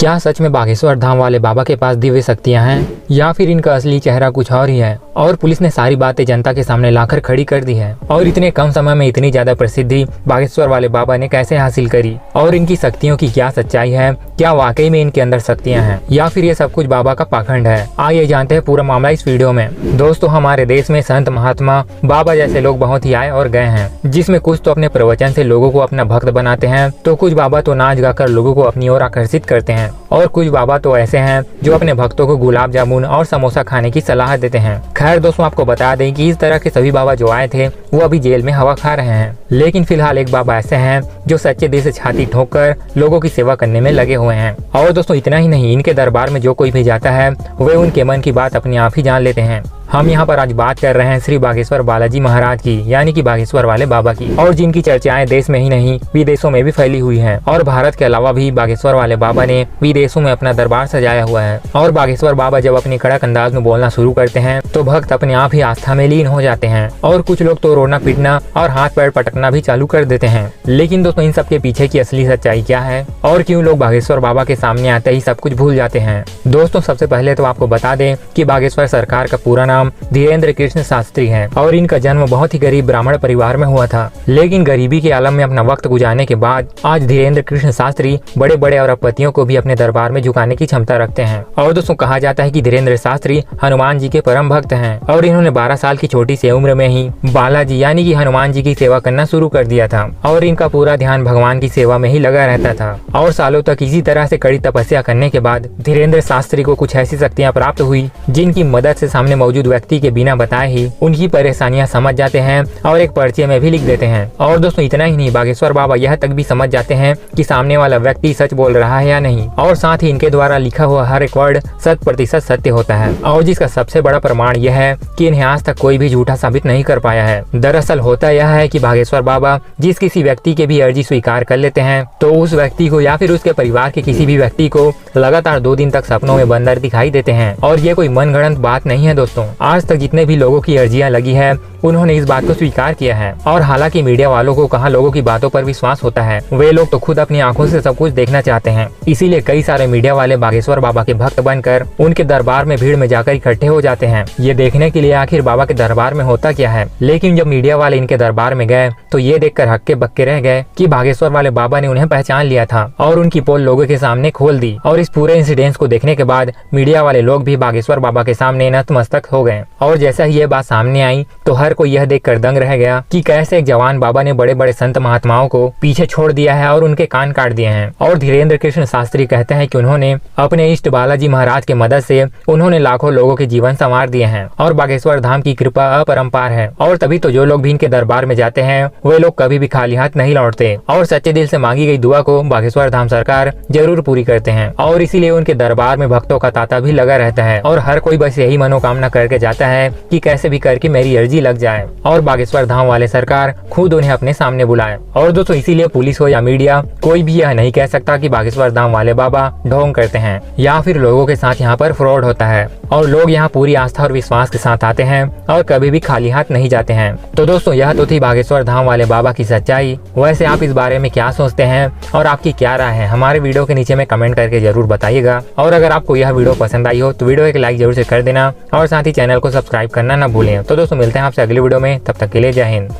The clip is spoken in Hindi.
क्या सच में बागेश्वर धाम वाले बाबा के पास दिव्य शक्तियां हैं या फिर इनका असली चेहरा कुछ और ही है? और पुलिस ने सारी बातें जनता के सामने लाकर खड़ी कर दी है। और इतने कम समय में इतनी ज्यादा प्रसिद्धि बागेश्वर वाले बाबा ने कैसे हासिल करी और इनकी शक्तियों की क्या सच्चाई है? क्या वाकई में इनके अंदर शक्तियां हैं या फिर ये सब कुछ बाबा का पाखंड है? आइए जानते हैं पूरा मामला इस वीडियो में। दोस्तों, हमारे देश में संत महात्मा बाबा जैसे लोग बहुत ही आए और गए हैं, जिसमें कुछ तो अपने प्रवचन से लोगों को अपना भक्त बनाते हैं, तो कुछ बाबा तो नाच गाकर लोगों को अपनी ओर आकर्षित करते हैं, और कुछ बाबा तो ऐसे हैं जो अपने भक्तों को गुलाब जामुन और समोसा खाने की सलाह देते हैं। खैर दोस्तों, आपको बता दें कि इस तरह के सभी बाबा जो आए थे वो अभी जेल में हवा खा रहे हैं, लेकिन फिलहाल एक बाबा ऐसे हैं जो सच्चे दिल से छाती ठोककर लोगों की सेवा करने में लगे हुए हैं। और दोस्तों, इतना ही नहीं, इनके दरबार में जो कोई भी जाता है वे उनके मन की बात अपने आप ही जान लेते हैं। हम यहाँ पर आज बात कर रहे हैं श्री बागेश्वर बालाजी महाराज की, यानी कि बागेश्वर वाले बाबा की, और जिनकी चर्चाएं देश में ही नहीं विदेशों में भी फैली हुई हैं। और भारत के अलावा भी बागेश्वर वाले बाबा ने विदेशों में अपना दरबार सजाया हुआ है। और बागेश्वर बाबा जब अपनी कड़क अंदाज में बोलना शुरू करते हैं तो भक्त अपने आप ही आस्था में लीन हो जाते हैं, और कुछ लोग तो रोना पीटना और हाथ पैर पटकना भी चालू कर देते हैं। लेकिन दोस्तों, इन सब के पीछे की असली सच्चाई क्या है और क्यों लोग बागेश्वर बाबा के सामने आते ही सब कुछ भूल जाते हैं? दोस्तों, सबसे पहले तो आपको बता दें कि बागेश्वर सरकार का पूरा नाम धीरेन्द्र कृष्ण शास्त्री है, और इनका जन्म बहुत ही गरीब ब्राह्मण परिवार में हुआ था। लेकिन गरीबी के आलम में अपना वक्त गुजारने के बाद आज धीरेन्द्र कृष्ण शास्त्री बड़े बड़े और अरबपतियों को भी अपने दरबार में झुकाने की क्षमता रखते हैं। और दोस्तों, कहा जाता है कि धीरेन्द्र शास्त्री हनुमान जी के परम भक्त हैं, और इन्होंने 12 साल की छोटी सी उम्र में ही बालाजी यानी कि हनुमान जी की सेवा करना शुरू कर दिया था, और इनका पूरा ध्यान भगवान की सेवा में ही लगा रहता था। और सालों तक इसी तरह से कड़ी तपस्या करने के बाद धीरेन्द्र शास्त्री को कुछ ऐसी शक्तियाँ प्राप्त हुई जिनकी मदद से सामने मौजूद व्यक्ति के बिना बताए ही उनकी परेशानियां समझ जाते हैं और एक पर्चे में भी लिख देते हैं। और दोस्तों, इतना ही नहीं, बागेश्वर बाबा यह तक भी समझ जाते हैं कि सामने वाला व्यक्ति सच बोल रहा है या नहीं, और साथ ही इनके द्वारा लिखा हुआ हर एक वर्ड 100% सत्य होता है। और जिसका सबसे बड़ा प्रमाण यह है कि इन्हें आज तक कोई भी झूठा साबित नहीं कर पाया है। दरअसल होता यह है कि बागेश्वर बाबा जिस किसी व्यक्ति की भी अर्जी स्वीकार कर लेते हैं तो उस व्यक्ति को या फिर उसके परिवार के किसी भी व्यक्ति को लगातार 2 दिन तक सपनों में बंदर दिखाई देते हैं। और ये कोई मनगढ़ंत बात नहीं है दोस्तों, आज तक जितने भी लोगों की अर्जियां लगी है उन्होंने इस बात को स्वीकार किया है। और हालांकि मीडिया वालों को कहाँ लोगों की बातों पर विश्वास होता है, वे लोग तो खुद अपनी आंखों से सब कुछ देखना चाहते हैं। इसीलिए कई सारे मीडिया वाले बागेश्वर बाबा के भक्त बनकर उनके दरबार में भीड़ में जाकर इकट्ठे हो जाते हैं, ये देखने के लिए आखिर बाबा के दरबार में होता क्या है। लेकिन जब मीडिया वाले इनके दरबार में गए तो ये देखकर हक्के बक्के रह गए कि बागेश्वर वाले बाबा ने उन्हें पहचान लिया था और उनकी पोल लोगों के सामने खोल दी। और इस पूरे इंसिडेंस को देखने के बाद मीडिया वाले लोग भी बागेश्वर बाबा के सामने नतमस्तक हो गए। और जैसा ही ये बात सामने आई तो हर कोई यह देखकर दंग रह गया कि कैसे एक जवान बाबा ने बड़े बड़े संत महात्माओं को पीछे छोड़ दिया है और उनके कान काट दिए हैं। और धीरेन्द्र कृष्ण शास्त्री कहते हैं कि उन्होंने अपने इष्ट बालाजी महाराज के मदद से उन्होंने लाखों लोगों के जीवन संवार दिए हैं, और बागेश्वर धाम की कृपा अपरंपार है। और तभी तो जो लोग भी इनके दरबार में जाते हैं वे लोग कभी भी खाली हाथ नहीं लौटते, और सच्चे दिल से मांगी गई दुआ को बागेश्वर धाम सरकार जरूर पूरी करते हैं। और इसीलिए उनके दरबार में भक्तों का तांता भी लगा रहता है, और हर कोई बस यही मनोकामना करके जाता है कि कैसे भी करके मेरी अर्जी लग जाए और बागेश्वर धाम वाले सरकार खुद उन्हें अपने सामने बुलाए। और दोस्तों, इसीलिए पुलिस हो या मीडिया कोई भी यह नहीं कह सकता कि बागेश्वर धाम वाले बाबा ढोंग करते हैं या फिर लोगों के साथ यहाँ पर फ्रॉड होता है। और लोग यहाँ पूरी आस्था और विश्वास के साथ आते हैं और कभी भी खाली हाथ नहीं जाते हैं। तो दोस्तों, यह तो थी बागेश्वर धाम वाले बाबा की सच्चाई। वैसे आप इस बारे में क्या सोचते हैं और आपकी क्या राय है, हमारे वीडियो के नीचे में कमेंट करके जरूर बताइएगा। और अगर आपको यह वीडियो पसंद आई हो तो वीडियो एक लाइक जरूर से कर देना, और साथ ही चैनल को सब्सक्राइब करना ना भूलें। तो दोस्तों, मिलते हैं आपसे अगली वीडियो में, तब तक के लिए जय हिंद।